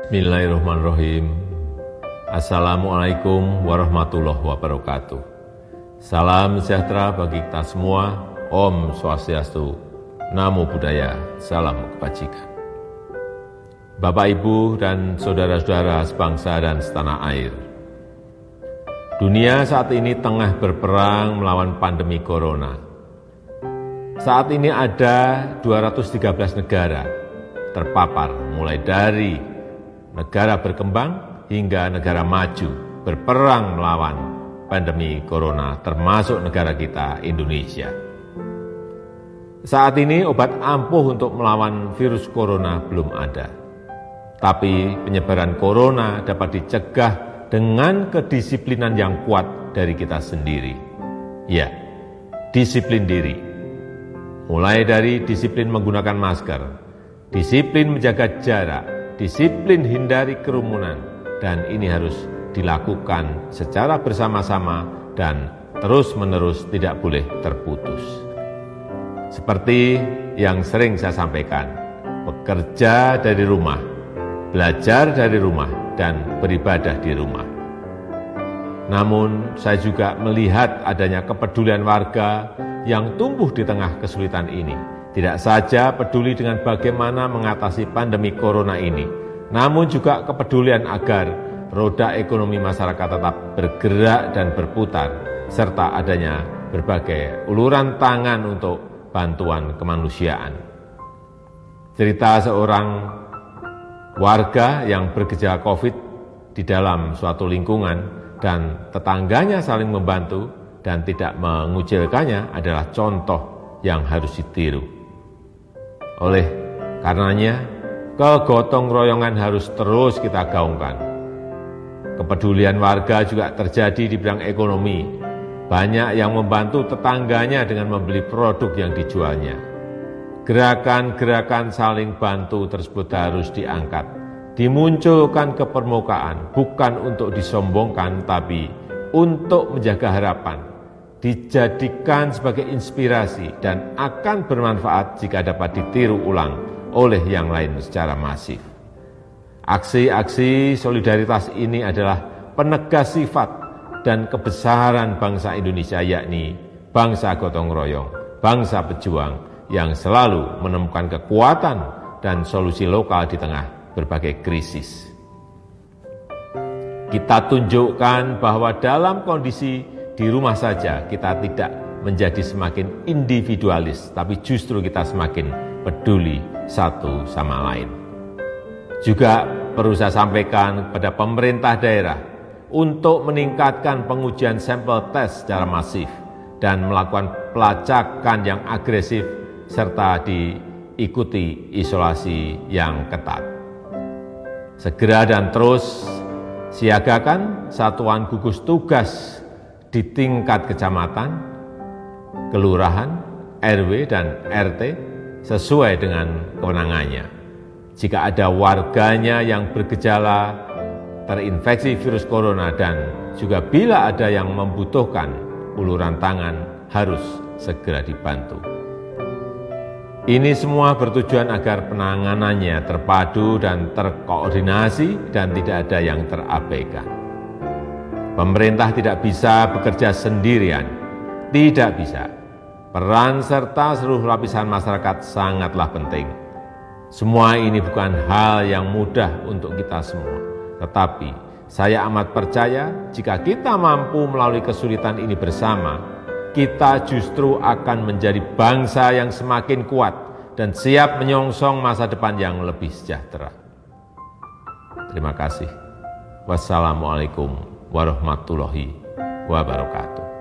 Bismillahirrahmanirrahim. Assalamualaikum warahmatullahi wabarakatuh. Salam sejahtera bagi kita semua. Om Swastiastu, Namo Buddhaya, salam kebajikan. Bapak, Ibu, dan saudara-saudara sebangsa dan setanah air. Dunia saat ini tengah berperang melawan pandemi corona. Saat ini ada 213 negara terpapar, mulai dari negara berkembang hingga negara maju berperang melawan pandemi corona, termasuk negara kita, Indonesia. Saat ini obat ampuh untuk melawan virus corona belum ada. Tapi penyebaran corona dapat dicegah dengan kedisiplinan yang kuat dari kita sendiri. Ya, disiplin diri. Mulai dari disiplin menggunakan masker, disiplin menjaga jarak, disiplin hindari kerumunan, dan ini harus dilakukan secara bersama-sama dan terus-menerus, tidak boleh terputus. Seperti yang sering saya sampaikan, bekerja dari rumah, belajar dari rumah, dan beribadah di rumah. Namun saya juga melihat adanya kepedulian warga yang tumbuh di tengah kesulitan ini. Tidak saja peduli dengan bagaimana mengatasi pandemi corona ini, namun juga kepedulian agar roda ekonomi masyarakat tetap bergerak dan berputar, serta adanya berbagai uluran tangan untuk bantuan kemanusiaan. Cerita seorang warga yang bergejala COVID di dalam suatu lingkungan dan tetangganya saling membantu dan tidak mengucilkannya adalah contoh yang harus ditiru. Oleh karenanya, kegotong royongan harus terus kita gaungkan. Kepedulian warga juga terjadi di bidang ekonomi. Banyak yang membantu tetangganya dengan membeli produk yang dijualnya. Gerakan-gerakan saling bantu tersebut harus diangkat, dimunculkan ke permukaan, bukan untuk disombongkan, tapi untuk menjaga harapan, dijadikan sebagai inspirasi dan akan bermanfaat jika dapat ditiru ulang oleh yang lain secara masif. Aksi-aksi solidaritas ini adalah penegas sifat dan kebesaran bangsa Indonesia, yakni bangsa gotong royong, bangsa pejuang yang selalu menemukan kekuatan dan solusi lokal di tengah berbagai krisis. Kita tunjukkan bahwa dalam kondisi di rumah saja kita tidak menjadi semakin individualis, tapi justru kita semakin peduli satu sama lain. Juga perlu saya sampaikan kepada pemerintah daerah untuk meningkatkan pengujian sampel tes secara masif dan melakukan pelacakan yang agresif serta diikuti isolasi yang ketat. Segera dan terus siagakan satuan gugus tugas di tingkat kecamatan, kelurahan, RW, dan RT sesuai dengan kewenangannya. Jika ada warganya yang bergejala terinfeksi virus corona dan juga bila ada yang membutuhkan uluran tangan, harus segera dibantu. Ini semua bertujuan agar penanganannya terpadu dan terkoordinasi dan tidak ada yang terabaikan. Pemerintah tidak bisa bekerja sendirian, tidak bisa. Peran serta seluruh lapisan masyarakat sangatlah penting. Semua ini bukan hal yang mudah untuk kita semua, tetapi saya amat percaya jika kita mampu melalui kesulitan ini bersama, kita justru akan menjadi bangsa yang semakin kuat dan siap menyongsong masa depan yang lebih sejahtera. Terima kasih. Wassalamualaikum warahmatullahi wabarakatuh.